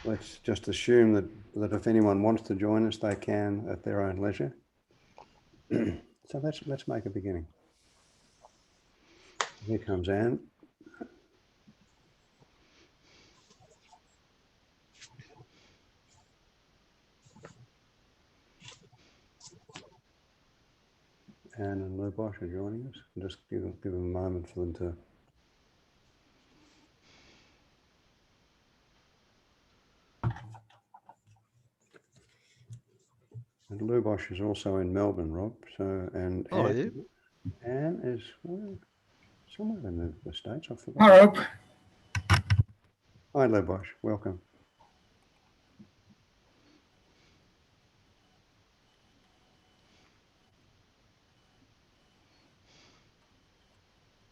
let's just assume that if anyone wants to join us, they can at their own leisure. So let's make a beginning. Here comes Anne. Anne and Lou Bosch are joining us. I'll just give them a moment for them to. And Lou Bosch is also in Melbourne, Rob. So and Anne is somewhere in the States. I forgot. Hi, Rob. Hi, Lou Bosch. Welcome.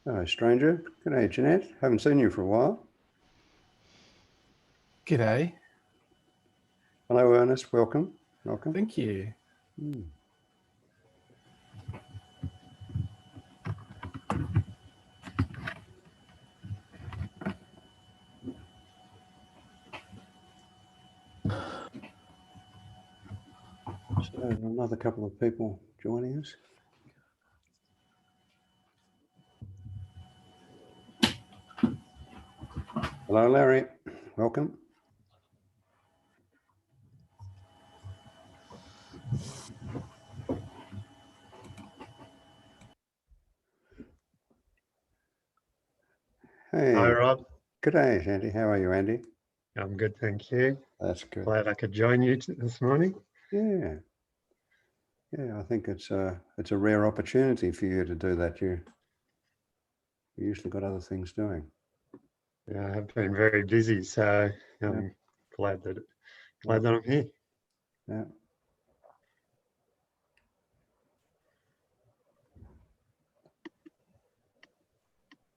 Hello, stranger. G'day, Jeanette. Haven't seen you for a while. G'day. Hello, Ernest. Welcome. Welcome. Thank you. So another couple of people joining us. Hello, Larry. Welcome. Hey. Hi, Rob. G'day, Andy. How are you, Andy? I'm good, thank you. That's good. Glad I could join you this morning. Yeah. Yeah, I think it's a rare opportunity for you to do that. You usually got other things doing. Yeah, I have been very busy, so I'm glad that I'm here. Yeah.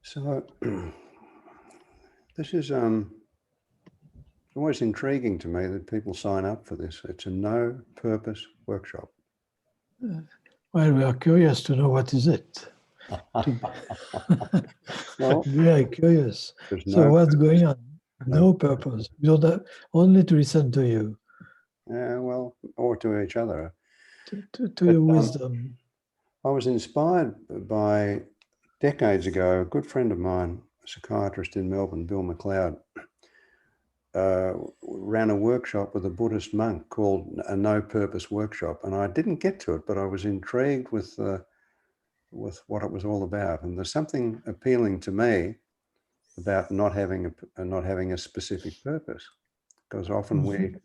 So this is always intriguing to me that people sign up for this. It's a no purpose workshop. Well, we are curious to know what is it. Well, very curious. No what's purpose. going on? No purpose. You know, only to listen to you. Yeah, well, or to each other. To your wisdom. I was inspired by, decades ago, a good friend of mine, a psychiatrist in Melbourne, Bill McLeod, ran a workshop with a Buddhist monk called a no purpose workshop. And I didn't get to it, but I was intrigued with what it was all about. And there's something appealing to me about not having a specific purpose, because often we're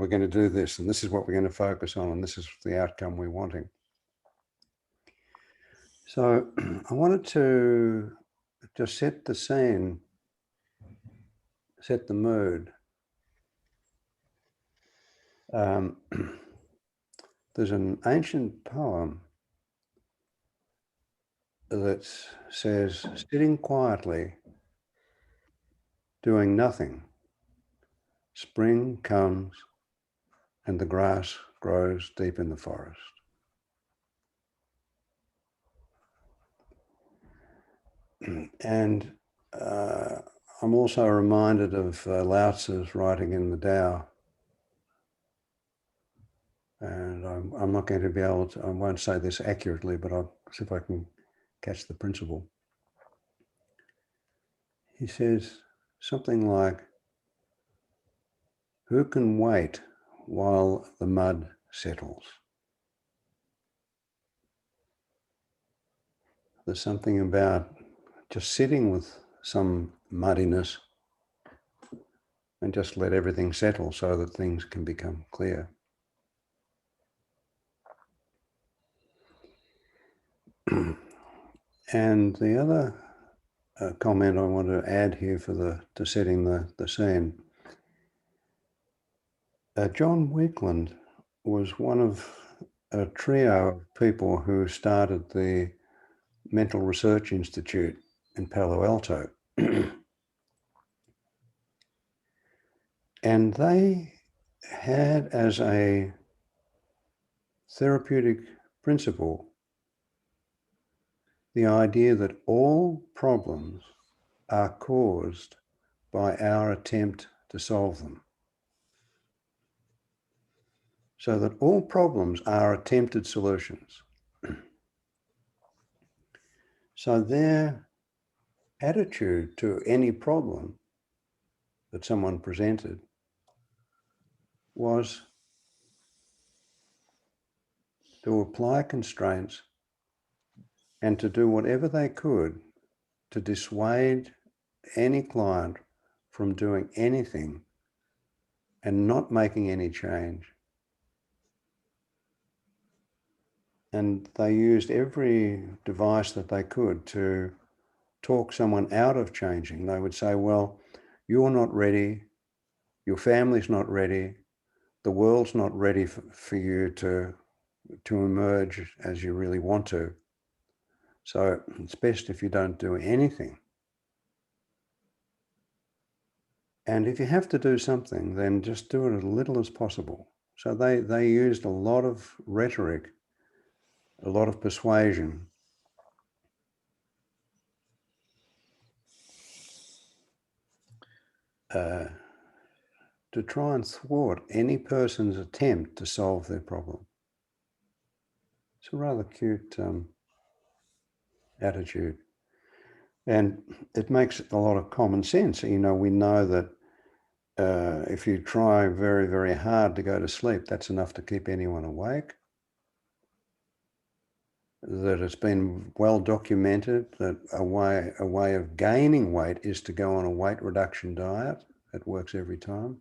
going to do this, and this is what we're going to focus on, and this is the outcome we're wanting. So I wanted to just set the scene, set the mood. There's an ancient poem that says, sitting quietly, doing nothing, spring comes and the grass grows deep in the forest. And I'm also reminded of Lao Tzu's writing in the Tao. And I'm not going to be able to, I won't say this accurately, but I'll see if I can catch the principle. He says something like, who can wait while the mud settles? There's something about just sitting with some muddiness and just let everything settle so that things can become clear. And the other comment I want to add here to setting the scene. John Weakland was one of a trio of people who started the Mental Research Institute in Palo Alto. And they had as a therapeutic principle the idea that all problems are caused by our attempt to solve them. So that all problems are attempted solutions. So their attitude to any problem that someone presented was to apply constraints and to do whatever they could to dissuade any client from doing anything and not making any change. And they used every device that they could to talk someone out of changing. They would say, well, you're not ready, your family's not ready, the world's not ready for you to emerge as you really want to. So it's best if you don't do anything. And if you have to do something, then just do it as little as possible. So they used a lot of rhetoric, a lot of persuasion to try and thwart any person's attempt to solve their problem. It's a rather cute attitude. And it makes a lot of common sense. You know, we know that if you try very, very hard to go to sleep, that's enough to keep anyone awake. That it's been well documented that a way of gaining weight is to go on a weight reduction diet. It works every time.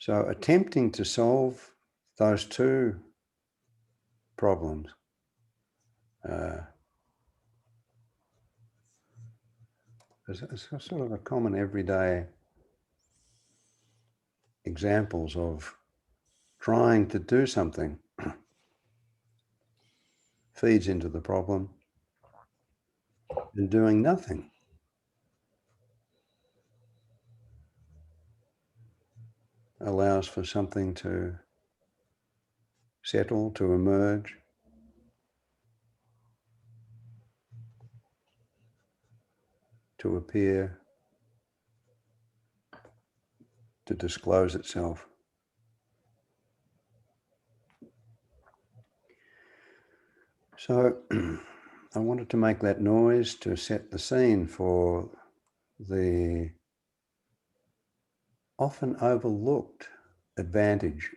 So attempting to solve those two problems is sort of a common everyday examples of trying to do something feeds into the problem, and doing nothing allows for something to settle, to emerge, to appear, to disclose itself. So I wanted to make that noise to set the scene for the often overlooked advantage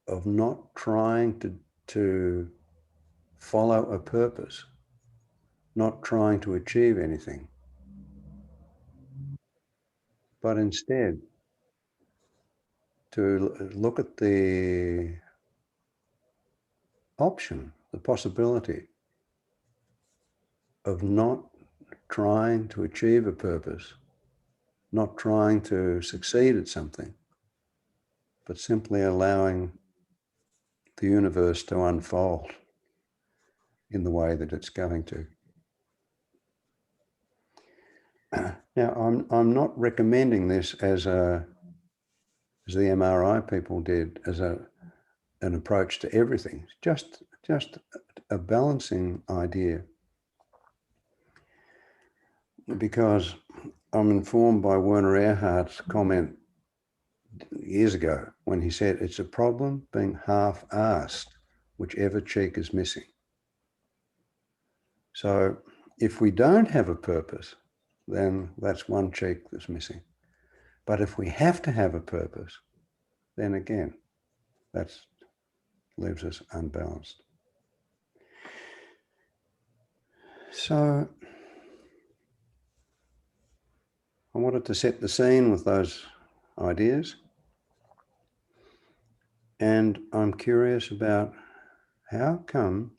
of not trying to follow a purpose, not trying to achieve anything, but instead to look at the option, the possibility of not trying to achieve a purpose, not trying to succeed at something, but simply allowing the universe to unfold in the way that it's going to. Now, I'm not recommending this as the MRI people did, as an approach to everything. It's just a balancing idea, because I'm informed by Werner Erhard's comment years ago when he said, it's a problem being half-assed, whichever cheek is missing. So if we don't have a purpose, then that's one cheek that's missing. But if we have to have a purpose, then again, that leaves us unbalanced. So I wanted to set the scene with those ideas. And I'm curious about how come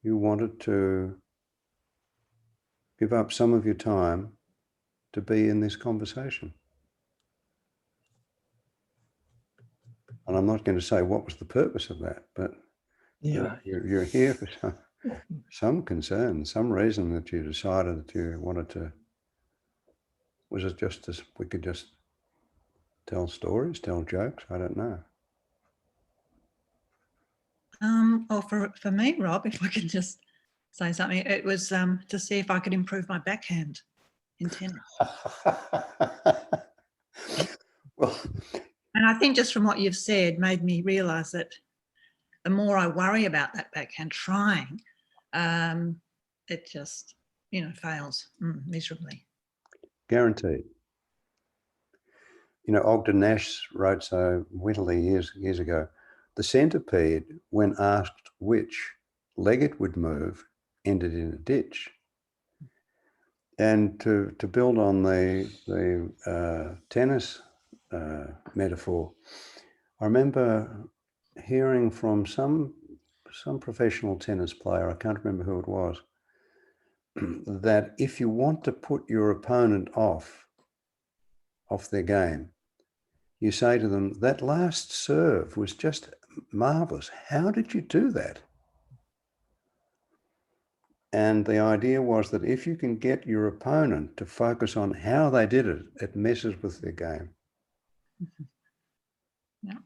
you wanted to give up some of your time to be in this conversation. And I'm not going to say what was the purpose of that, but Yeah. you're here for some concern, some reason that you decided that you wanted to. Was it just as we could just tell stories, tell jokes? I don't know. Or for me, Rob, if I could just say something, it was to see if I could improve my backhand in tennis. Well, And I think just from what you've said made me realise that the more I worry about that backhand trying, it just, fails miserably. guaranteed. Ogden Nash wrote so wittily years ago, the centipede, when asked which leg it would move, ended in a ditch. And to build on the tennis metaphor, I remember hearing from some professional tennis player, I can't remember who it was, that if you want to put your opponent off their game, you say to them, that last serve was just marvelous. How did you do that? And the idea was that if you can get your opponent to focus on how they did it, it messes with their game. Yeah.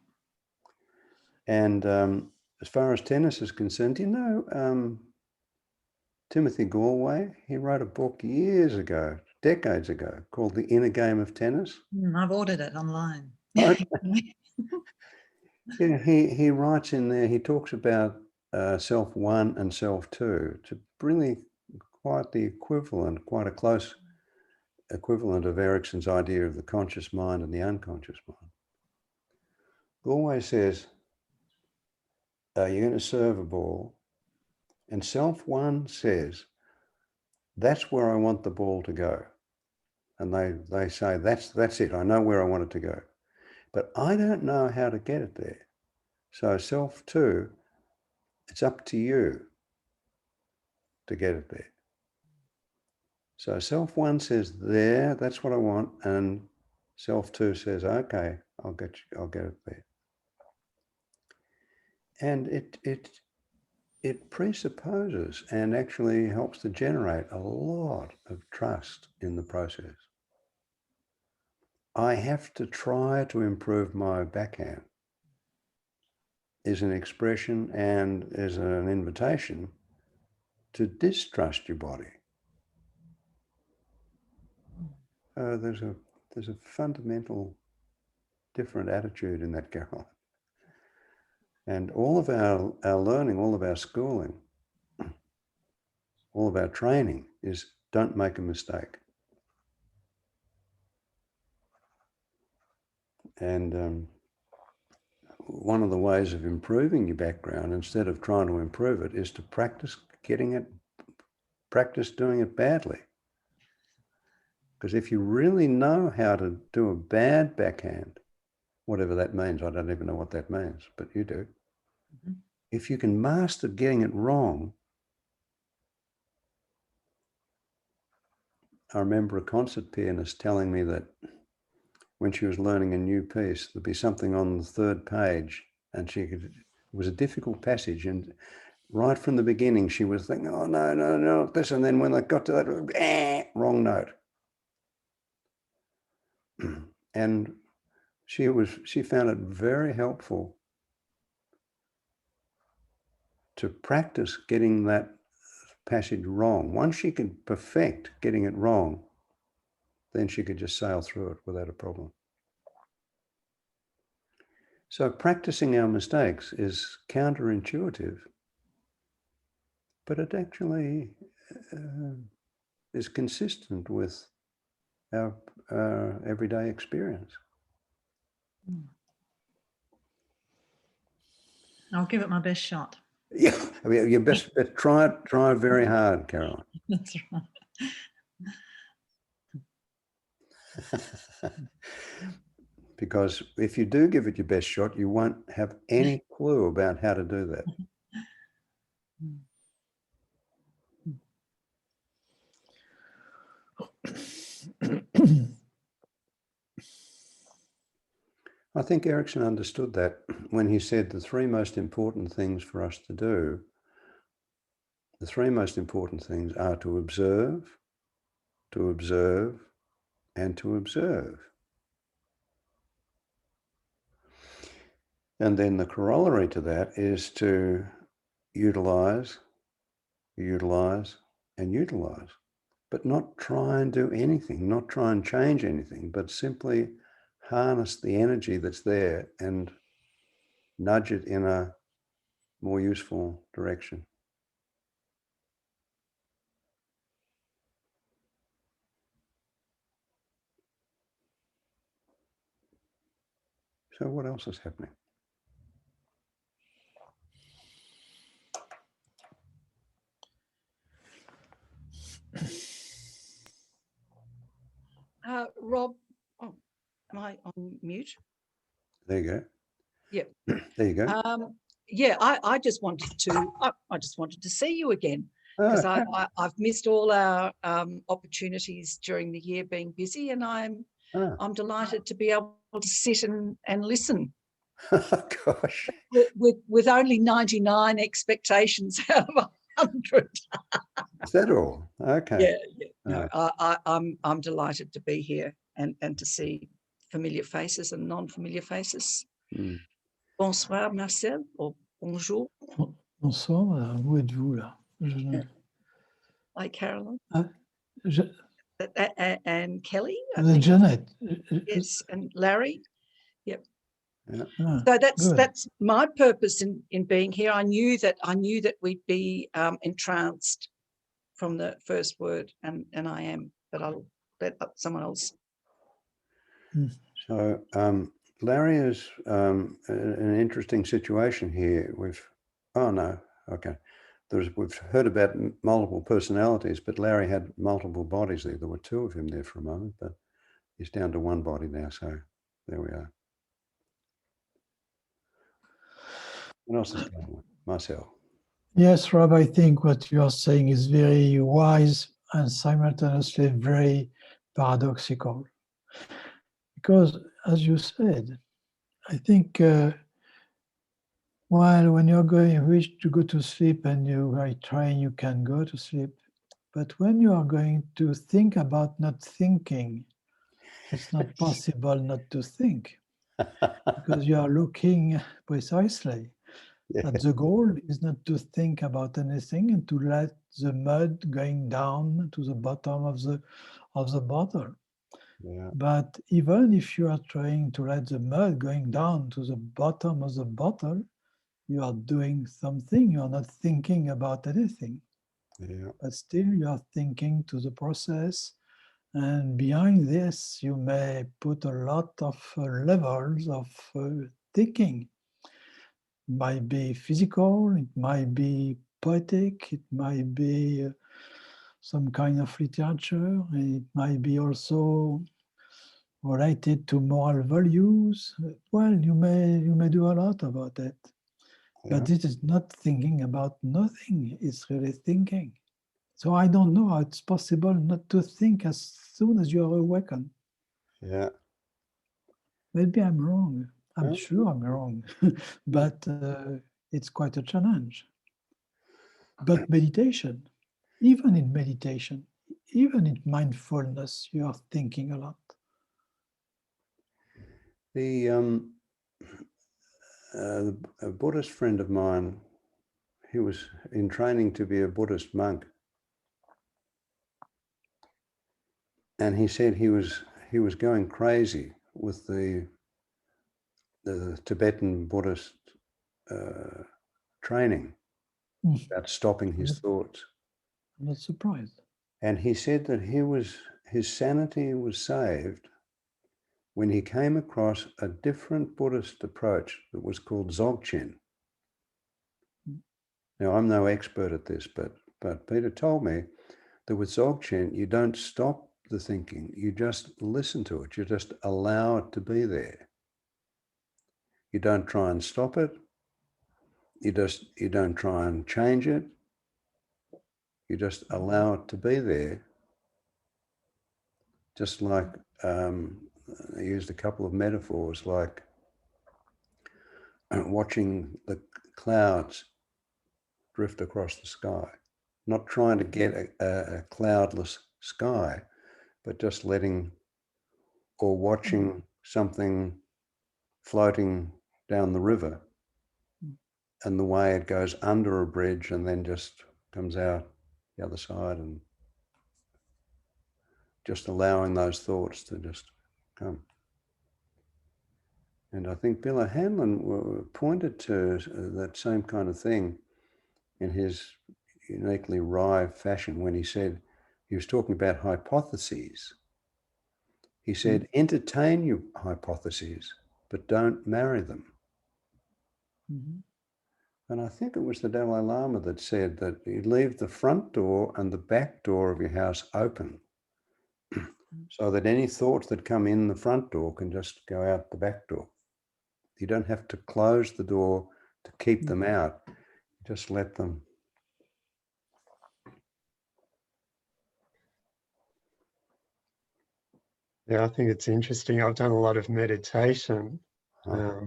And as far as tennis is concerned, Timothy Galway, he wrote a book years ago, decades ago, called The Inner Game of Tennis. I've ordered it online. Okay. Yeah, he writes in there, he talks about self one and self two, to really quite the equivalent, quite a close equivalent of Erickson's idea of the conscious mind and the unconscious mind. Galway says, you're going to serve a ball, and self one says, that's where I want the ball to go. And they say, that's it, I know where I want it to go. But I don't know how to get it there. So self two, it's up to you to get it there. So self one says, there, that's what I want. And self two says, okay, I'll get it there. And it presupposes and actually helps to generate a lot of trust in the process. I have to try to improve my backhand is an expression and is an invitation to distrust your body. There's a fundamental different attitude in that, Carol. And all of our learning, all of our schooling, all of our training is don't make a mistake. And one of the ways of improving your background, instead of trying to improve it, is to practice doing it badly. Because if you really know how to do a bad backhand, whatever that means, I don't even know what that means, but you do. Mm-hmm. If you can master getting it wrong, I remember a concert pianist telling me that when she was learning a new piece, there'd be something on the third page, and it was a difficult passage, and right from the beginning, she was thinking, oh, no, this, and then when they got to that, wrong note. And she found it very helpful to practice getting that passage wrong. Once she could perfect getting it wrong, then she could just sail through it without a problem. So practicing our mistakes is counterintuitive, but it actually is consistent with our everyday experience. I'll give it my best shot. Yeah, I mean, you best try very hard, Caroline. That's right. Because if you do give it your best shot, you won't have any clue about how to do that. I think Erickson understood that when he said the three most important things for us to do, the three most important things are to observe, and to observe. And then the corollary to that is to utilize, and utilize, but not try and do anything, not try and change anything, but simply harness the energy that's there and nudge it in a more useful direction. So what else is happening? Rob, oh, am I on mute? There you go. Yep. There you go. Yeah, I just wanted to. I just wanted to see you again because Oh, I've missed all our opportunities during the year being busy, and I'm delighted to be able to sit and listen gosh. with only 99 expectations out of 100. Is that all? Okay. Yeah. No, I'm delighted to be here and to see familiar faces and non-familiar faces. Mm. Bonsoir, Marcel, or bonjour. Bonsoir, où êtes-vous là? Hi, Caroline. Je, And Kelly. I the think. Janet. Yes, and Larry. Yep. Yeah. So Good. that's my purpose in being here. I knew that we'd be entranced from the first word, and I am, but I'll let someone else. So Larry is in an interesting situation here. We've heard about multiple personalities, but Larry had multiple bodies there. There were two of him there for a moment, but he's down to one body now. So there we are. What else is going on? Marcel. Yes, Rob, I think what you are saying is very wise and simultaneously very paradoxical. Because, as you said, I think while when you're wish to go to sleep and you are trying, you can go to sleep. But when you are going to think about not thinking, it's not possible not to think because you are looking precisely. Yeah. That the goal is not to think about anything and to let the mud going down to the bottom of the bottle. Yeah. But even if you are trying to let the mud going down to the bottom of the bottle, you are doing something. You are not thinking about anything. Yeah. But still you are thinking to the process. And behind this, you may put a lot of levels of thinking. It might be physical, it might be poetic, it might be some kind of literature, it might be also related to moral values. Well, you may do a lot about it. Yeah. But this is not thinking about nothing, it's really thinking. So I don't know how it's possible not to think as soon as you are awakened. Yeah. Maybe I'm wrong. I'm Yeah. sure I'm wrong, but it's quite a challenge. But meditation, even in meditation, even in mindfulness, you are thinking a lot. A Buddhist friend of mine, he was in training to be a Buddhist monk, and he said he was going crazy with the Tibetan Buddhist training about stopping his thoughts. I'm not surprised. And he said that his sanity was saved when he came across a different Buddhist approach that was called Dzogchen. Now, I'm no expert at this, but Peter told me that with Dzogchen, you don't stop the thinking, you just listen to it, you just allow it to be there. You don't try and stop it, you don't try and change it, you just allow it to be there. Just like I used a couple of metaphors, like watching the clouds drift across the sky, not trying to get a cloudless sky, but just letting or watching something floating down the river and the way it goes under a bridge and then just comes out the other side, and just allowing those thoughts to just come. And I think Bill O'Hanlon pointed to that same kind of thing in his uniquely wry fashion when he said, he was talking about hypotheses. He said, entertain your hypotheses, but don't marry them. Mhm. And I think it was the Dalai Lama that said that you leave the front door and the back door of your house open so that any thoughts that come in the front door can just go out the back door. You don't have to close the door to keep them out. Just let them. Yeah, I think it's interesting. I've done a lot of meditation, Uh,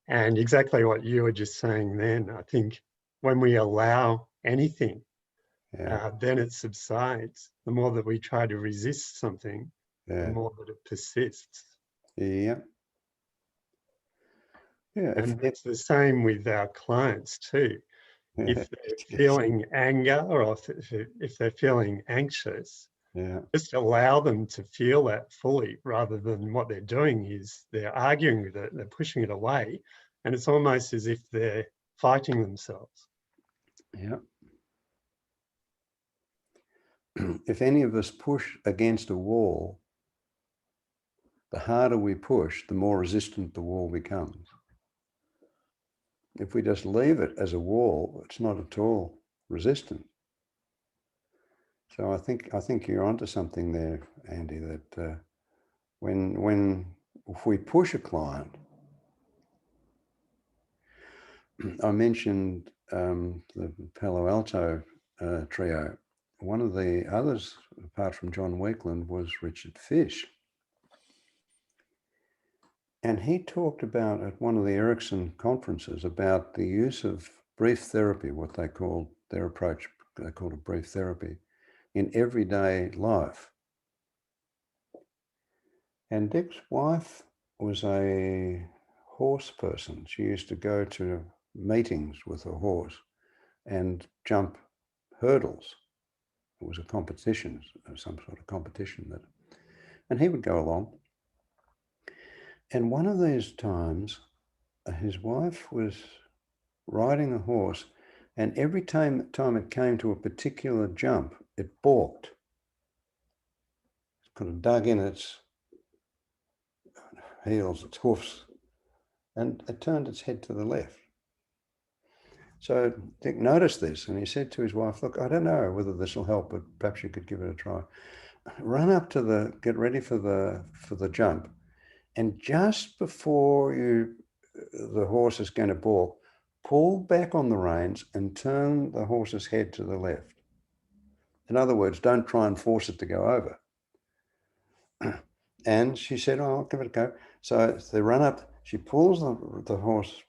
and exactly what you were just saying then. I think when we allow anything, yeah, then it subsides. The more that we try to resist something, the yeah, more that it persists. yeah. Yeah, And it's the same with our clients too. If they're feeling anger or if they're feeling anxious, yeah, just allow them to feel that fully, rather than what they're doing is they're arguing with it, they're pushing it away, and it's almost as if they're fighting themselves. yeah. If any of us push against a wall, the harder we push, the more resistant the wall becomes. If we just leave it as a wall, it's not at all resistant. So I think you're onto something there, Andy, that if we push a client, I mentioned the Palo Alto trio. One of the others, apart from John Weakland, was Richard Fish. And he talked about at one of the Erickson conferences about the use of brief therapy, what they called their approach, they called it brief therapy, in everyday life. And Dick's wife was a horse person. She used to go to meetings with a horse and jump hurdles. It was a competition, some sort of competition that, and he would go along. And one of these times, his wife was riding a horse, and every time it came to a particular jump, it balked. It kind of dug in its heels, its hoofs, and it turned its head to the left. So Dick noticed this, and he said to his wife, "Look, I don't know whether this will help, but perhaps you could give it a try. Run up to get ready for the jump, and just before the horse is going to balk, pull back on the reins and turn the horse's head to the left. In other words, don't try and force it to go over." And she said, "Oh, I'll give it a go." So they run up, she pulls the horse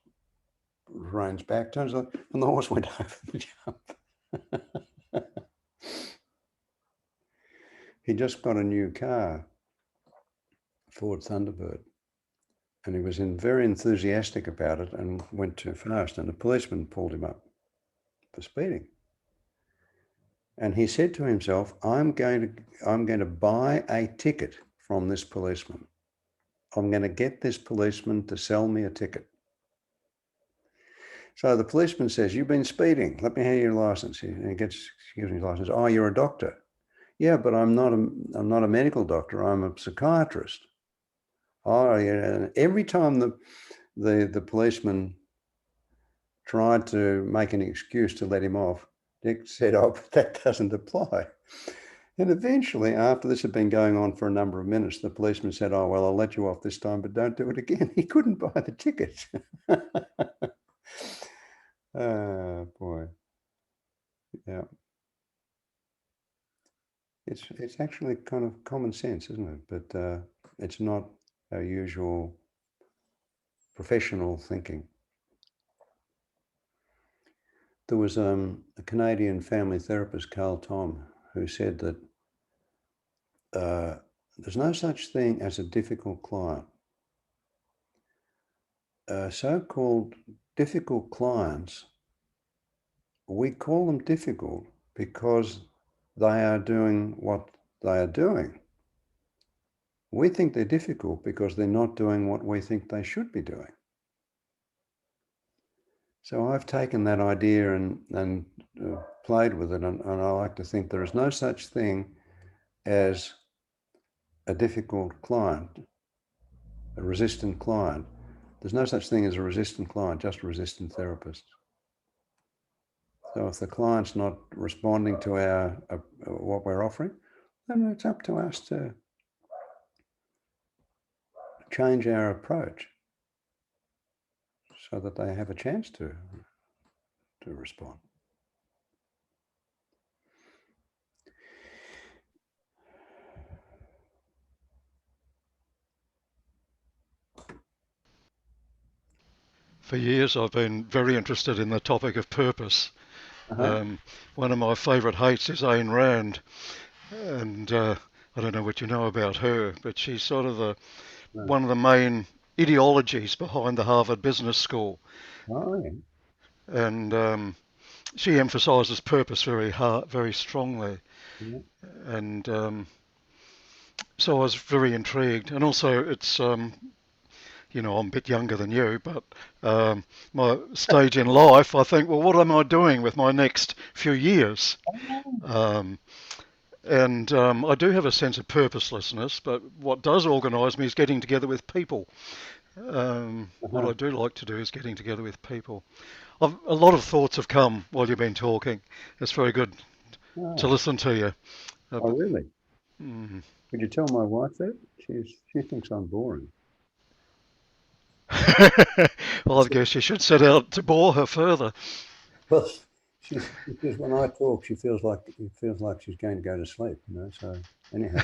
reins back, turns it, and the horse went over the jump. He just got a new car, Ford Thunderbird, and he was very enthusiastic about it and went too fast, and the policeman pulled him up for speeding. And he said to himself, I'm going to buy a ticket from this policeman. I'm going to get this policeman to sell me a ticket. So the policeman says, "You've been speeding. Let me hear your license." And he gives me his license. "Oh, you're a doctor." "Yeah, but I'm not a medical doctor. I'm a psychiatrist." "Oh, yeah." Every time the policeman tried to make an excuse to let him off, Dick said, "Oh, but that doesn't apply." And eventually, after this had been going on for a number of minutes, the policeman said, "Oh, well, I'll let you off this time, but don't do it again." He couldn't buy the ticket. Oh, boy. Yeah. It's actually kind of common sense, isn't it? But it's not our usual professional thinking. There was a Canadian family therapist, Carl Tom, who said that there's no such thing as a difficult client. So-called difficult clients, we call them difficult because they are doing what they are doing. We think they're difficult because they're not doing what we think they should be doing. So I've taken that idea and played with it, and I like to think there is no such thing as a difficult client, a resistant client. There's no such thing as a resistant client, just a resistant therapist. So if the client's not responding to our what we're offering, then it's up to us to change our approach so that they have a chance to respond. For years, I've been very interested in the topic of purpose. One of my favourite hates is Ayn Rand, and I don't know what you know about her, but she's sort of one of the main ideologies behind the Harvard Business School. Oh, yeah. And she emphasises purpose very strongly. Yeah. And so I was very intrigued. And also it's, you know, I'm a bit younger than you, but my stage in life, I think, well, what am I doing with my next few years? And I do have a sense of purposelessness, but what does organise me is getting together with people. What I do like to do is getting together with people. A lot of thoughts have come while you've been talking. It's very good to listen to you. Oh, really? Mm. Could you tell my wife that? She thinks I'm boring. Well, I guess you should set out to bore her further. Well, because when I talk, it feels like she's going to go to sleep. You know. So anyhow,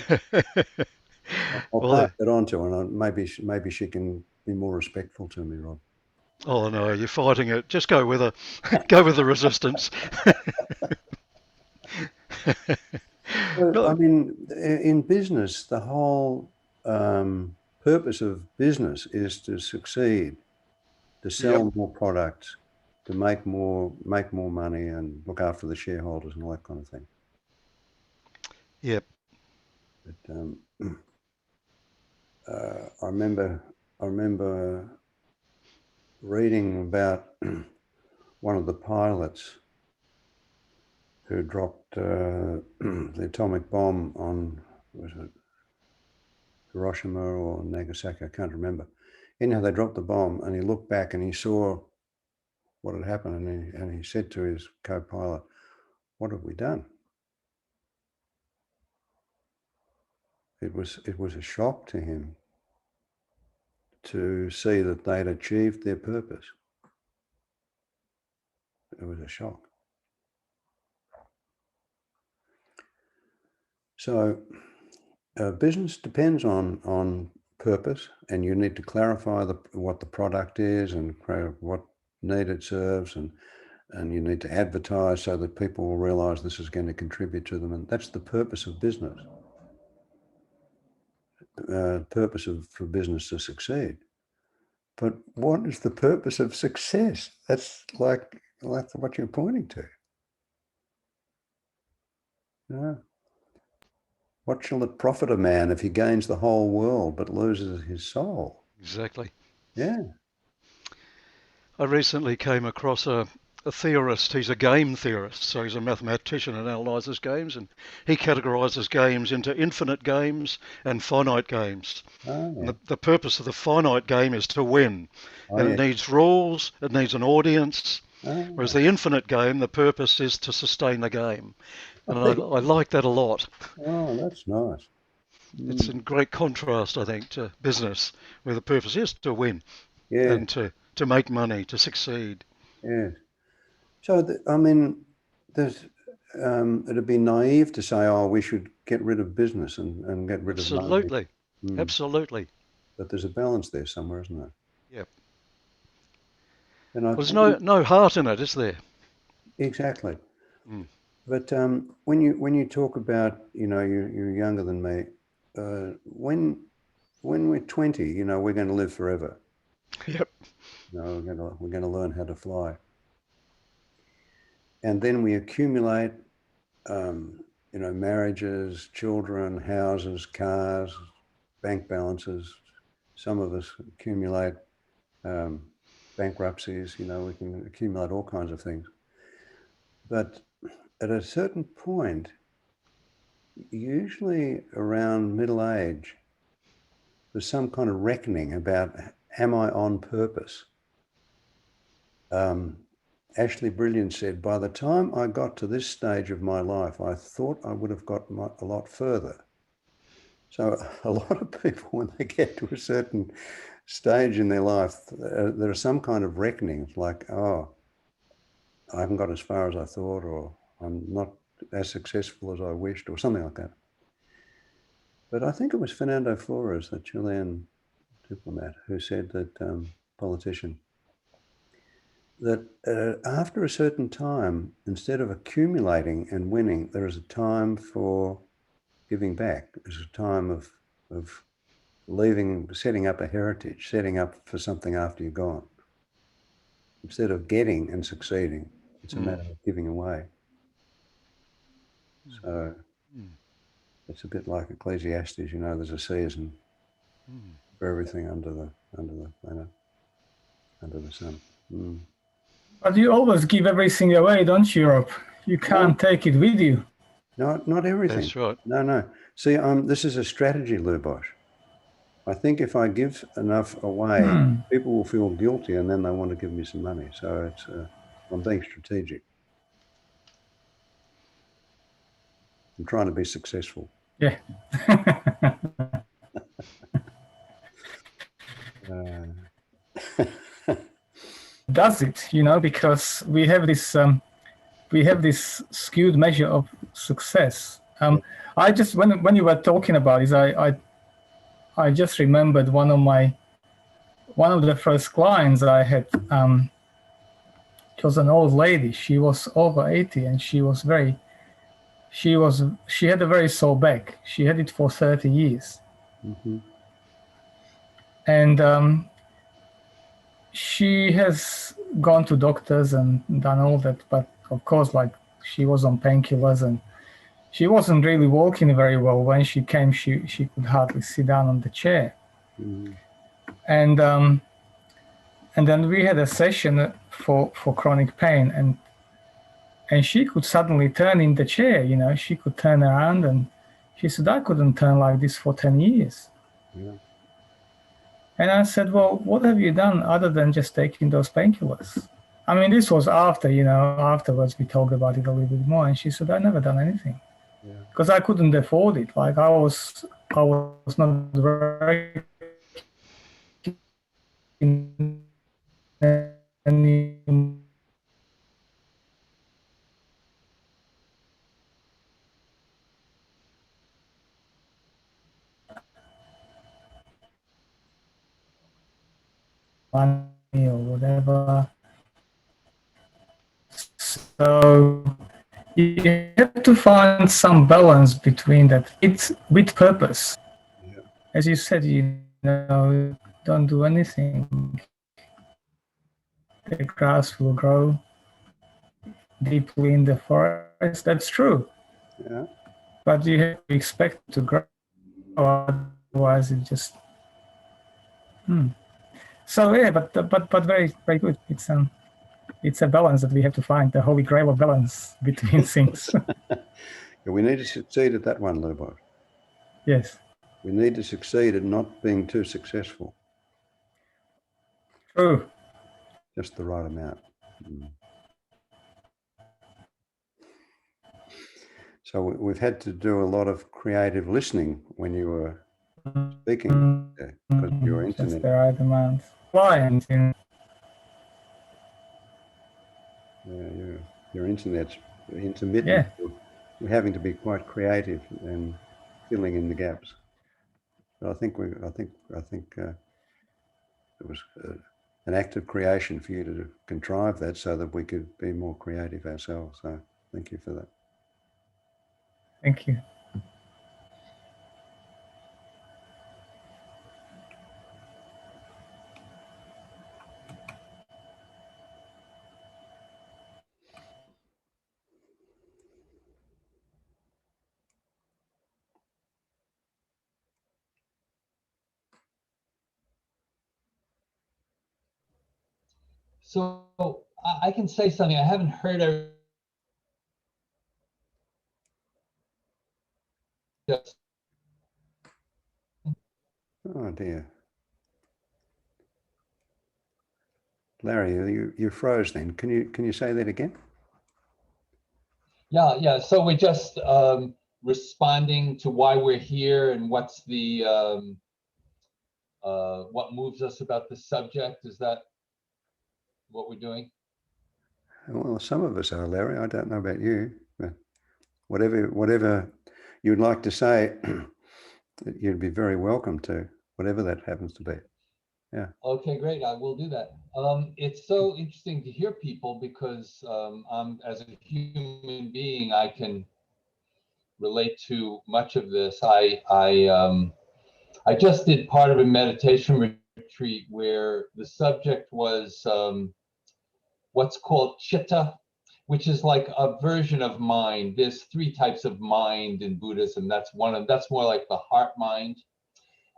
I'll Well, pass it on to her, and maybe she can be more respectful to me, Rob. oh no, you're fighting it. Just go with her. Go with the resistance. Well, I mean, in business, the whole purpose of business is to succeed, to sell more products, to make more money, and look after the shareholders and all that kind of thing. Yep. But I remember reading about one of the pilots who dropped the atomic bomb on, was it Hiroshima or Nagasaki? I can't remember. Anyhow, they dropped the bomb, and he looked back and he saw what had happened, and he said to his co-pilot, "What have we done?" It was a shock to him to see that they'd achieved their purpose. It was a shock. So business depends on purpose, and you need to clarify what the product is and what need it serves, and you need to advertise so that people will realise this is going to contribute to them, and that's the purpose of business. For business to succeed. But what is the purpose of success? That's like what you're pointing to. Yeah. What shall it profit a man if he gains the whole world but loses his soul? Exactly. Yeah. I recently came across a theorist. He's a game theorist, so he's a mathematician and analyses games, and he categorises games into infinite games and finite games. Oh, yeah. And the purpose of the finite game is to win, and it needs rules, it needs an audience, whereas the infinite game, the purpose is to sustain the game. And I like that a lot. Oh, that's nice. It's in great contrast, I think, to business, where the purpose is to win and to make money, to succeed. Yes. So, I mean, there's it'd be naive to say, oh, we should get rid of business and get rid of money. Absolutely. Absolutely. But there's a balance there somewhere, isn't there? Yep. And There's no heart in it, is there? Exactly. But when you talk about, you know, you're younger than me, when we're 20, you know, we're going to live forever. Yep. You know, we're going to learn how to fly, and then we accumulate, you know, marriages, children, houses, cars, bank balances. Some of us accumulate bankruptcies, you know, we can accumulate all kinds of things. But at a certain point, usually around middle age, there's some kind of reckoning about, am I on purpose? Ashley Brilliant said, by the time I got to this stage of my life, I thought I would have got a lot further. So a lot of people, when they get to a certain stage in their life, there's some kind of reckoning, like, oh, I haven't got as far as I thought, or I'm not as successful as I wished, or something like that. But I think it was Fernando Flores, the Chilean diplomat, who said that, politician, that after a certain time, instead of accumulating and winning, there is a time for giving back. There's a time of leaving, setting up a heritage, setting up for something after you're gone. Instead of getting and succeeding, it's a matter of giving away. So it's a bit like Ecclesiastes, you know, there's a season for everything under the planet, under the sun. But you always give everything away, don't you, Rob? You can't take it with you. No, not everything. That's right. No. See, this is a strategy, Lou Bosch. I think if I give enough away, people will feel guilty and then they want to give me some money. So it's I'm being strategic. I'm trying to be successful. Yeah. Does it, you know, because we have this skewed measure of success. I just, when you were talking about this, I just remembered one of the first clients I had. She was an old lady. She was over 80, and she had a very sore back. She had it for 30 years. And she has gone to doctors and done all that, but of course, like, she was on painkillers and she wasn't really walking very well. When she came, she could hardly sit down on the chair. And then we had a session for chronic pain, and she could suddenly turn in the chair, you know, she could turn around, and she said, I couldn't turn like this for 10 years. And I said, well, what have you done other than just taking those painkillers? I mean, this was after, you know, afterwards we talked about it a little bit more, and she said, I never done anything. Because I couldn't afford it. Like, I was not very any money or whatever. So you have to find some balance between that. It's with purpose. As you said, you know, don't do anything. The grass will grow deeply in the forest. That's true. But you have to expect it to grow, otherwise it just. So yeah, but very, very good. It's a balance that we have to find, the holy grail of balance between things. We need to succeed at that one, Lou Bosch. Yes. We need to succeed at not being too successful. True. Just the right amount. So we've had to do a lot of creative listening when you were speaking, because your internet. Just the right amount. Clients. Your internet's intermittent. We're having to be quite creative and filling in the gaps. But I think it was an act of creation for you to contrive that so that we could be more creative ourselves. So thank you for that. Thank you. So I can say something. I haven't heard just Oh dear. Larry, you froze then. Can you say that again? yeah. So we're just responding to why we're here and what's the what moves us about the subject. Is that what we're doing? Well, some of us are, Larry. I don't know about you, but whatever you'd like to say, you'd be very welcome to, whatever that happens to be. Yeah. Okay, great. I will do that. It's so interesting to hear people because as a human being, I can relate to much of this. I just did part of a meditation retreat where the subject was what's called chitta, which is like a version of mind. There's 3 types of mind in Buddhism. That's more like the heart mind.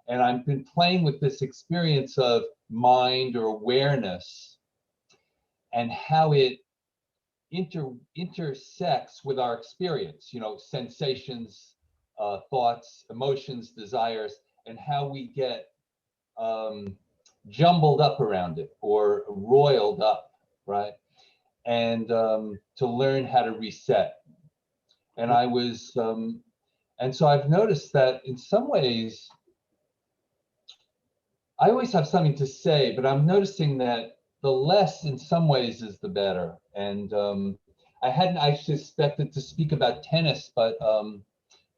And I've been playing with this experience of mind or awareness and how it intersects with our experience, sensations, thoughts, emotions, desires, and how we get jumbled up around it or roiled up, right? And to learn how to reset. And and so I've noticed that in some ways, I always have something to say, but I'm noticing that the less in some ways is the better. And I hadn't actually expected to speak about tennis, but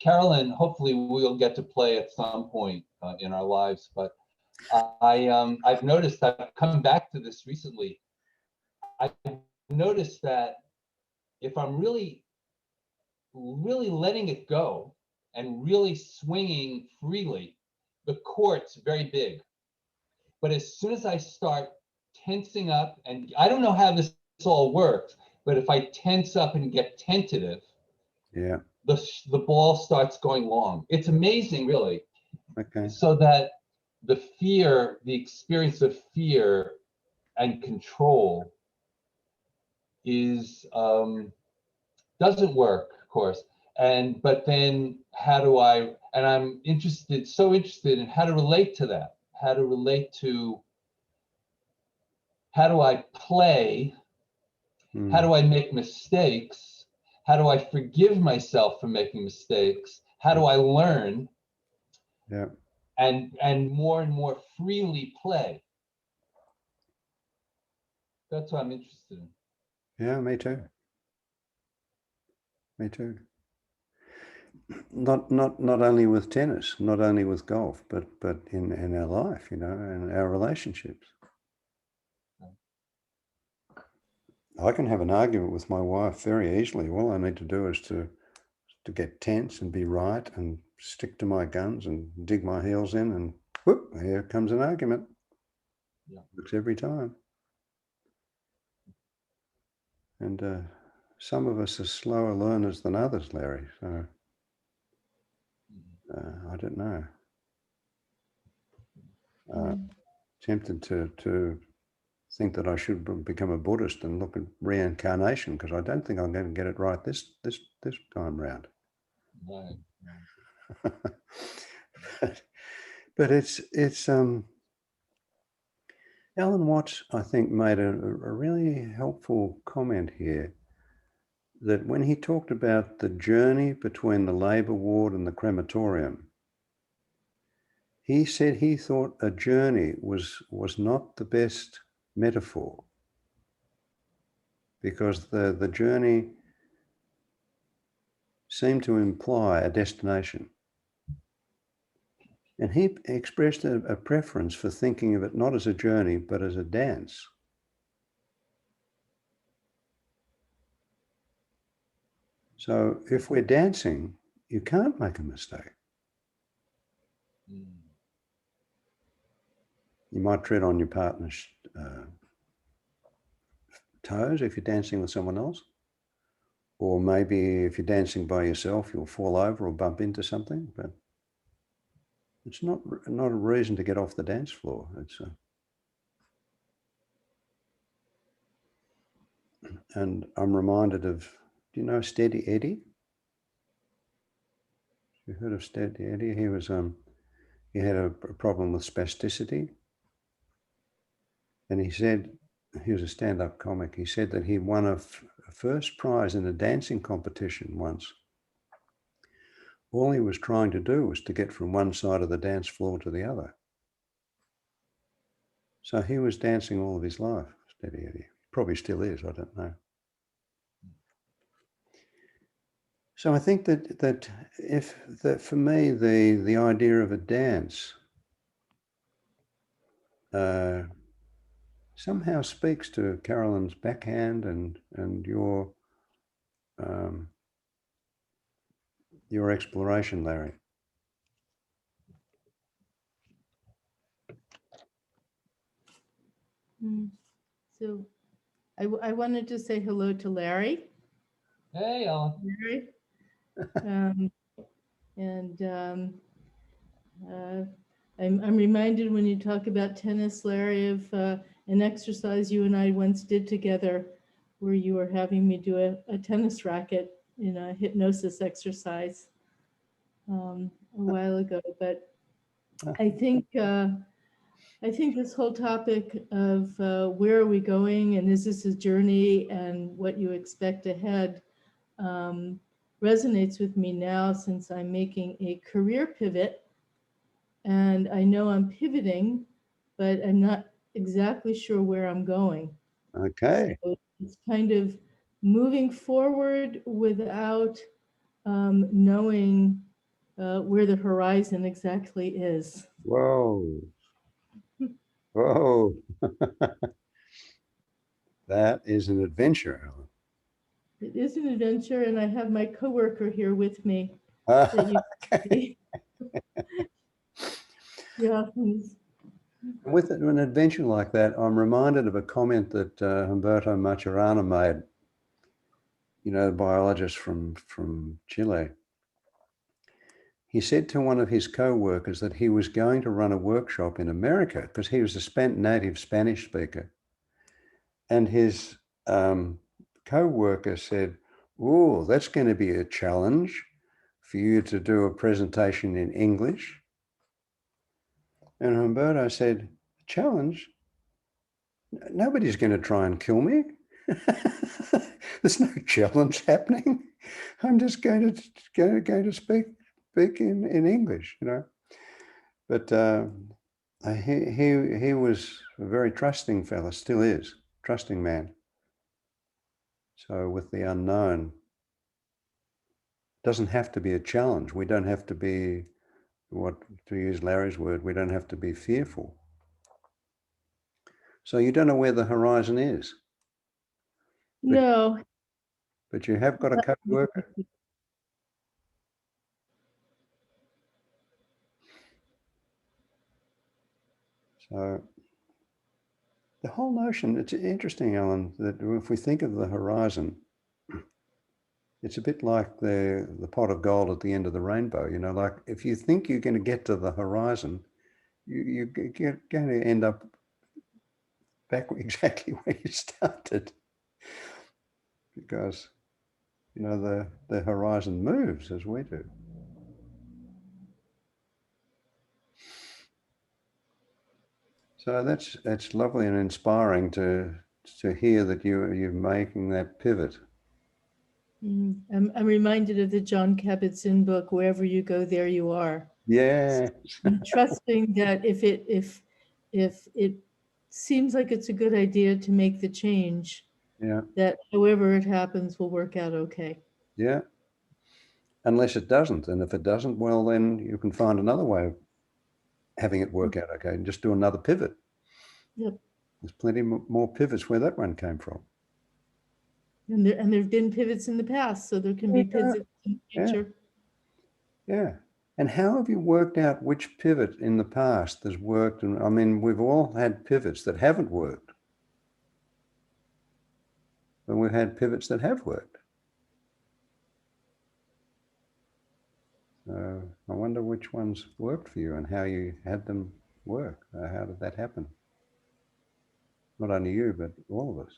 Carolyn, hopefully we'll get to play at some point in our lives. But I've noticed, I've come back to this recently. I've noticed that if I'm really letting it go and really swinging freely, the court's very big. But as soon as I start tensing up, and I don't know how this all works, but if I tense up and get tentative, Yeah. the ball starts going long. It's amazing, really. Okay. So that the experience of fear and control is doesn't work, of course. But then how do I? And I'm so interested in how to relate to that. How do I play? How do I make mistakes? How do I forgive myself for making mistakes? How do I learn? Yeah. And more freely play? That's what I'm interested in. Yeah, me too. Me too. Not only with tennis, not only with golf, but in our life, and our relationships. I can have an argument with my wife very easily. All I need to do is to get tense and be right and stick to my guns and dig my heels in, and whoop, here comes an argument. Yeah. Works every time. And some of us are slower learners than others, Larry. So I don't know. Tempted to think that I should become a Buddhist and look at reincarnation, because I don't think I'm going to get it right this time round. Right. but it's Alan Watts, I think, made a really helpful comment here, that when he talked about the journey between the labor ward and the crematorium, he said he thought a journey was not the best metaphor, because the journey seemed to imply a destination. And he expressed a preference for thinking of it not as a journey, but as a dance. So if we're dancing, you can't make a mistake. You might tread on your partner's toes if you're dancing with someone else. Or maybe if you're dancing by yourself, you'll fall over or bump into something. But it's not a reason to get off the dance floor. And I'm reminded of, do you know Steady Eddie? You heard of Steady Eddie? He was he had a problem with spasticity, and he said, he was a stand-up comic. He said that he won a first prize in a dancing competition once. All he was trying to do was to get from one side of the dance floor to the other. So he was dancing all of his life, Steady Eddie. Probably still is, I don't know. So I think that for me, the idea of a dance somehow speaks to Carolyn's backhand and your exploration, Larry. So I wanted to say hello to Larry. Hey, Ellen. Larry. I'm reminded when you talk about tennis, Larry, of an exercise you and I once did together where you were having me do a tennis racket in a hypnosis exercise a while ago. But I think this whole topic of where are we going and is this a journey and what you expect ahead resonates with me now since I'm making a career pivot. And I know I'm pivoting, but I'm not exactly sure where I'm going. Okay. So it's kind of moving forward without knowing where the horizon exactly is. Whoa. Whoa. That is an adventure, Ellen. It is an adventure, and I have my coworker here with me. Okay. Yeah. With an adventure like that, I'm reminded of a comment that Humberto Maturana made, you know, the biologist from Chile. He said to one of his co-workers that he was going to run a workshop in America because he was a native Spanish speaker. And his co-worker said, "Oh, that's going to be a challenge for you to do a presentation in English." And Humberto said, "Challenge? Nobody's going to try and kill me. There's no challenge happening. I'm just going to speak in English, you know." But he was a very trusting fella, still is, trusting man. So with the unknown, doesn't have to be a challenge. We don't have to be, to use Larry's word, we don't have to be fearful. So you don't know where the horizon is. No. But you have got a co-worker. So the whole notion, it's interesting, Alan, that if we think of the horizon, it's a bit like the pot of gold at the end of the rainbow. You know, like if you think you're going to get to the horizon, you're going to end up back exactly where you started, because, you know, the horizon moves as we do. So that's lovely and inspiring to hear that you're making that pivot. I'm reminded of the John Kabat-Zinn book, Wherever You Go, There You Are. Yeah. Trusting that if it seems like it's a good idea to make the change, Yeah. that however it happens will work out okay. Yeah. Unless it doesn't. And if it doesn't, well, then you can find another way of having it work out okay and just do another pivot. Yep. There's plenty more pivots where that one came from. And there've been pivots in the past, so there can be pivots in the future. Yeah. And how have you worked out which pivot in the past has worked? And I mean, we've all had pivots that haven't worked, but we've had pivots that have worked. So I wonder which ones worked for you and how you had them work. How did that happen? Not only you, but all of us.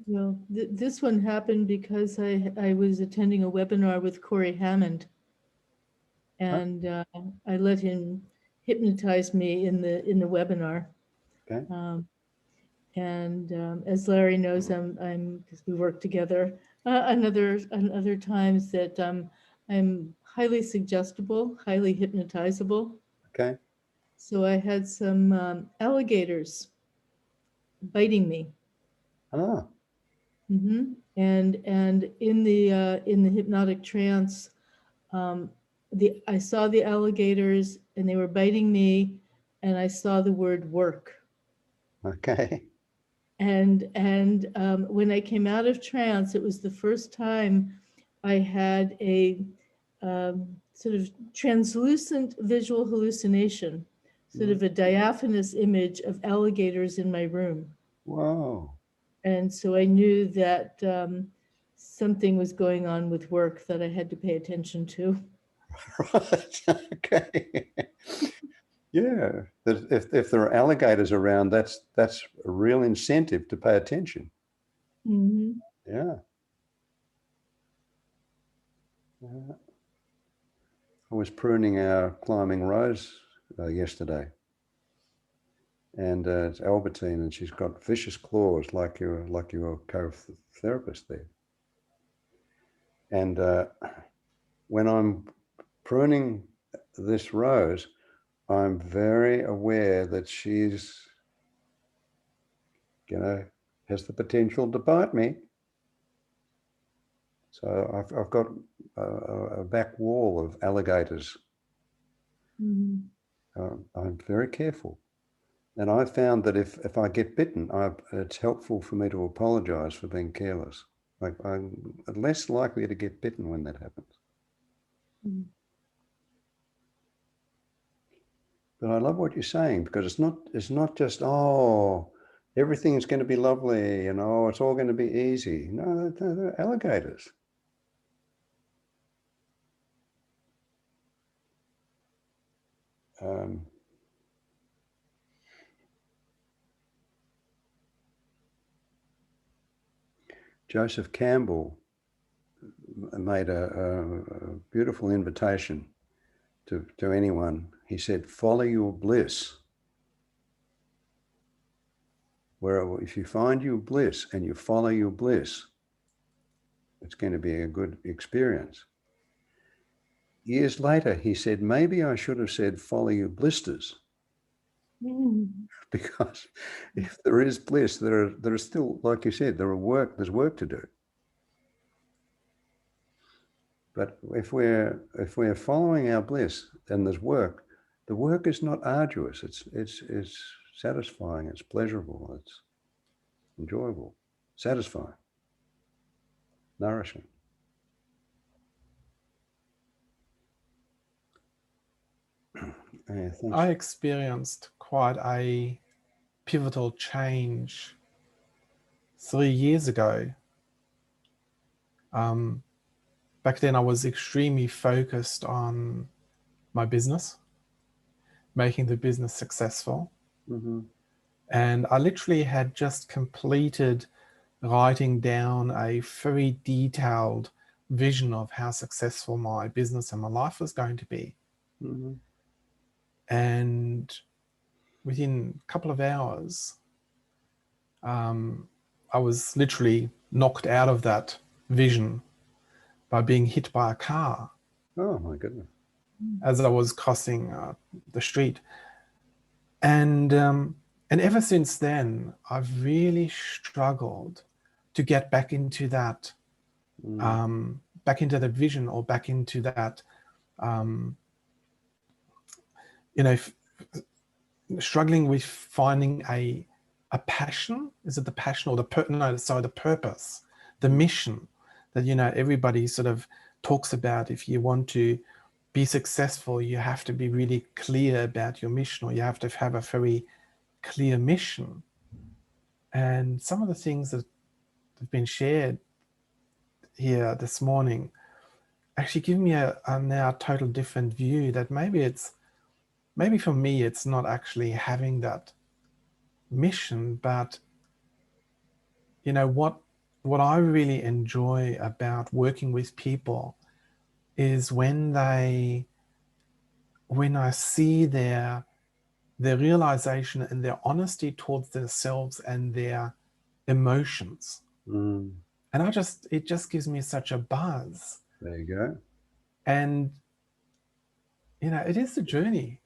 Well, this one happened because I was attending a webinar with Corey Hammond, and I let him hypnotize me in the webinar. Okay. As Larry knows, I'm because we work together. Another times that I'm highly suggestible, highly hypnotizable. Okay. So I had some alligators biting me. Ah, Mm-hmm. And in the hypnotic trance, I saw the alligators and they were biting me, and I saw the word work. okay. And when I came out of trance, it was the first time I had a sort of translucent visual hallucination, sort of a diaphanous image of alligators in my room. Whoa. And so I knew that something was going on with work that I had to pay attention to. Right. Okay. Yeah. If there are alligators around, that's a real incentive to pay attention. Mm-hmm. Yeah. I was pruning our climbing rose yesterday, and it's Albertine, and she's got vicious claws like your co-therapist there. And when I'm pruning this rose, I'm very aware that she's, has the potential to bite me. So I've got a back wall of alligators. Mm-hmm. I'm very careful. And I found that if I get bitten, it's helpful for me to apologize for being careless. Like I'm less likely to get bitten when that happens. Mm-hmm. But I love what you're saying, because it's not just, oh, everything's going to be lovely and oh, it's all going to be easy. No, they're alligators. Joseph Campbell made a beautiful invitation to anyone. He said, follow your bliss. Where if you find your bliss and you follow your bliss, it's going to be a good experience. Years later, he said, maybe I should have said, follow your blisters. Because if there is bliss, there are still, like you said, there's work to do. But if we're following our bliss and there's work, the work is not arduous. It's satisfying. It's pleasurable. It's enjoyable, satisfying, nourishing. Yeah, I experienced quite a pivotal change 3 years ago. Back then I was extremely focused on my business, making the business successful. Mm-hmm. And I literally had just completed writing down a very detailed vision of how successful my business and my life was going to be. Mm-hmm. And within a couple of hours, I was literally knocked out of that vision by being hit by a car. Oh my goodness. As I was crossing the street. And ever since then, I've really struggled to get back into that, back into the vision, or back into that, struggling with finding a passion. Is it the passion or the purpose, the mission that, everybody sort of talks about? If you want to be successful, you have to be really clear about your mission, or you have to have a very clear mission. And some of the things that have been shared here this morning actually give me a now total different view, that maybe for me it's not actually having that mission, but what I really enjoy about working with people is when I see their realization and their honesty towards themselves and their emotions. Mm, And it just gives me such a buzz. there you go. And, you know, it is the journey.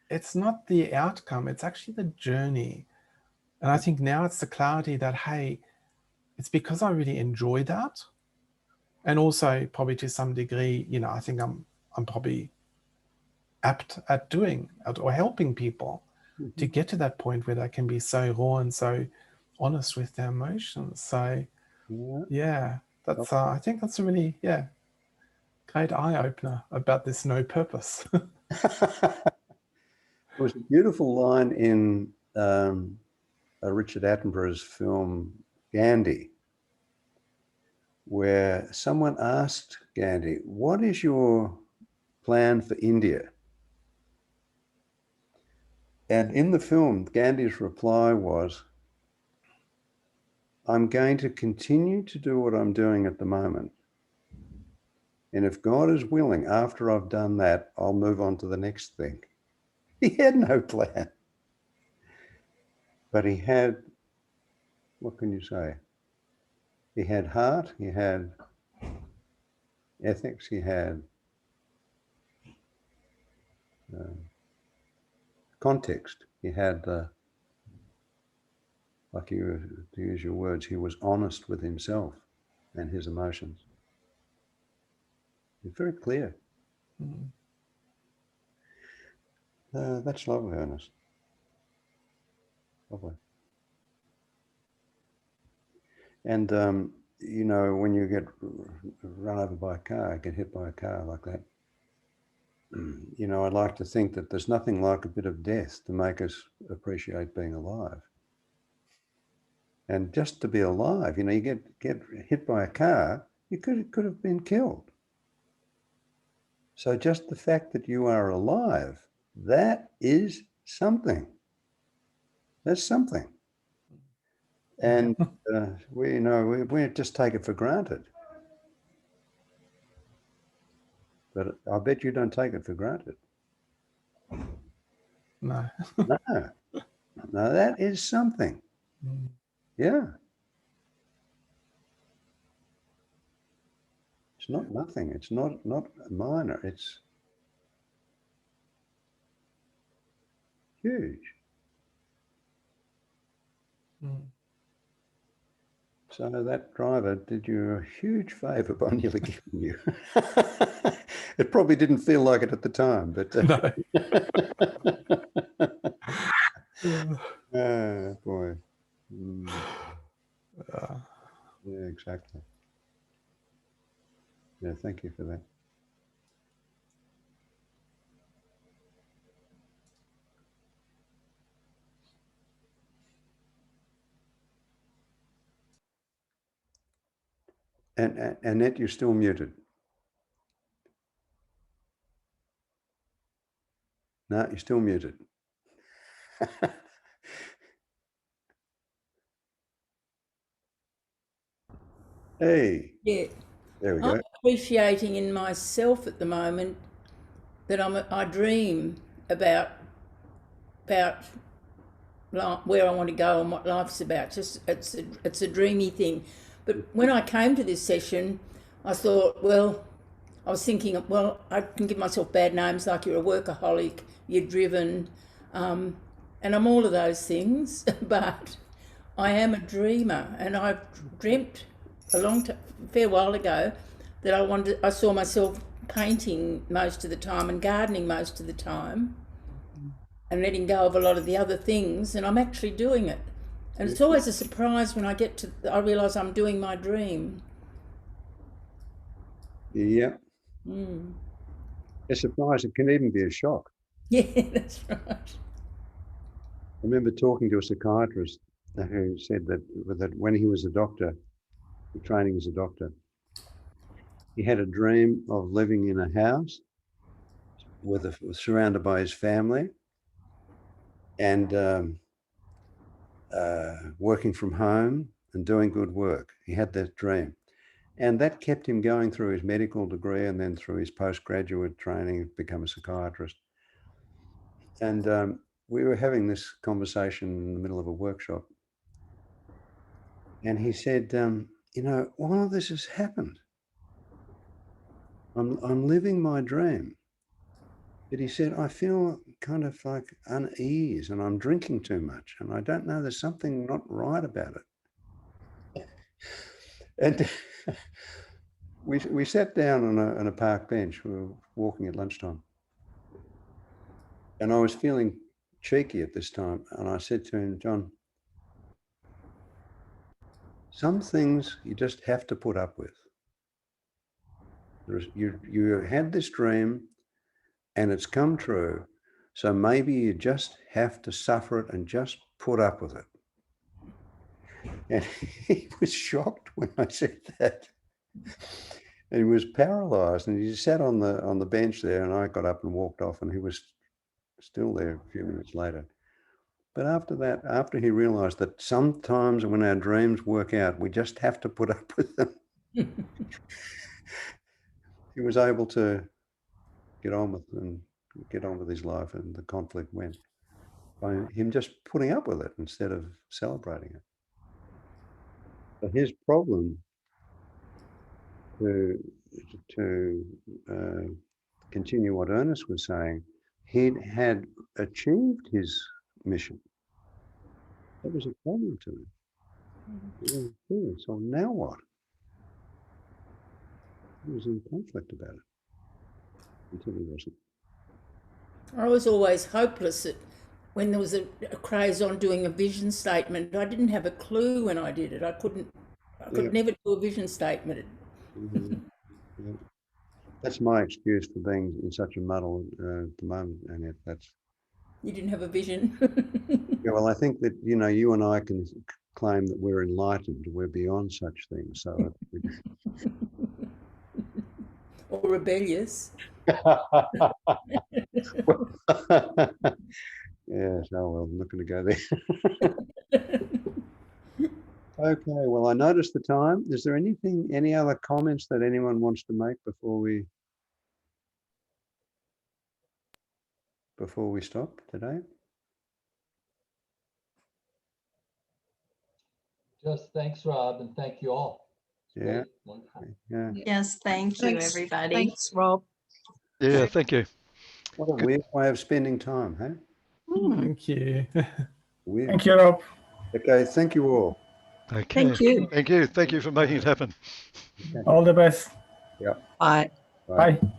It's not the outcome, it's actually the journey. And I think now it's the clarity that, hey, it's because I really enjoy that. And also probably to some degree, you know, I think I'm probably apt at doing or helping people to get to that point where they can be so raw and so honest with their emotions. So yeah, that's I think that's a really great eye-opener about this no purpose. There was a beautiful line in Richard Attenborough's film Gandhi, where someone asked Gandhi, "What is your plan for India?" And in the film, Gandhi's reply was, "I'm going to continue to do what I'm doing at the moment. And if God is willing, after I've done that, I'll move on to the next thing." He had no plan. But he had, what can you say? He had heart, he had ethics, he had context, he had, like you, to use your words, he was honest with himself and his emotions. It's very clear. That's lovely, Ernest. Lovely. And, you know, when you get run over by a car, get hit by a car like that, you know, I'd like to think that there's nothing like a bit of death to make us appreciate being alive. And just to be alive, you know, you get hit by a car, you could have been killed. So just the fact that you are alive, that is something. That's something. And we just take it for granted. But I bet you don't take it for granted. No. No, that is something. Yeah. It's not nothing. It's not minor. It's huge. So that driver did you a huge favour by nearly killing you. It probably didn't feel like it at the time, but oh boy. Yeah, exactly. Yeah, thank you for that. And Annette, you're still muted. No, you're still muted. Hey. Yeah. There we go. I'm appreciating in myself at the moment that I dream about where I want to go and what life's about. Just it's a dreamy thing. But when I came to this session, I thought, well, I was thinking, well, I can give myself bad names like you're a workaholic, you're driven, and I'm all of those things. But I am a dreamer, and I've dreamt a fair while ago that I saw myself painting most of the time and gardening most of the time and letting go of a lot of the other things, and I'm actually doing it. And it's always a surprise when I realise I'm doing my dream. Yeah. A surprise, it can even be a shock. Yeah, that's right. I remember talking to a psychiatrist who said that when he was a doctor, training as a doctor, he had a dream of living in a house surrounded by his family and working from home and doing good work. He had that dream. And that kept him going through his medical degree and then through his postgraduate training to become a psychiatrist. And we were having this conversation in the middle of a workshop. And he said, you know, all of this has happened. I'm living my dream. But he said, I feel kind of like unease and I'm drinking too much. And I don't know, there's something not right about it. And we sat down on a park bench. We were walking at lunchtime. And I was feeling cheeky at this time. And I said to him, John, some things you just have to put up with. You had this dream and it's come true. So maybe you just have to suffer it and just put up with it. And he was shocked when I said that. And he was paralyzed and he sat on the bench there, and I got up and walked off, and he was still there a few minutes later. But after that, after he realized that sometimes when our dreams work out, we just have to put up with them, he was able to get on with his life, and the conflict went by him just putting up with it instead of celebrating it. So his problem to continue what Ernest was saying, he had achieved his mission. That was a problem to him. So now what? He was in conflict about it until he wasn't. I was always hopeless at when there was a craze on doing a vision statement. I didn't have a clue when I did it. I could never do a vision statement. Yeah. That's my excuse for being in such a muddle at the moment, and that's. You didn't have a vision. Yeah, well, I think that you and I can claim that we're enlightened. We're beyond such things. So. Or rebellious. Yes. Oh well, I'm not going to go there. Okay. Well, I noticed the time. Is there any other comments that anyone wants to make before we stop today? Just thanks, Rob, and thank you all. It's Yeah. great. Wonderful. Yeah. Yes, thank you, Thanks. everybody. Thanks, Rob. Yeah, thank you. What a weird way of spending time, huh? Thank you. Weird. Thank you, Rob. Okay. Thank you all. Okay. Thank you. Thank you. Thank you for making it happen. Okay. All the best. Yeah. Bye. Bye. Bye.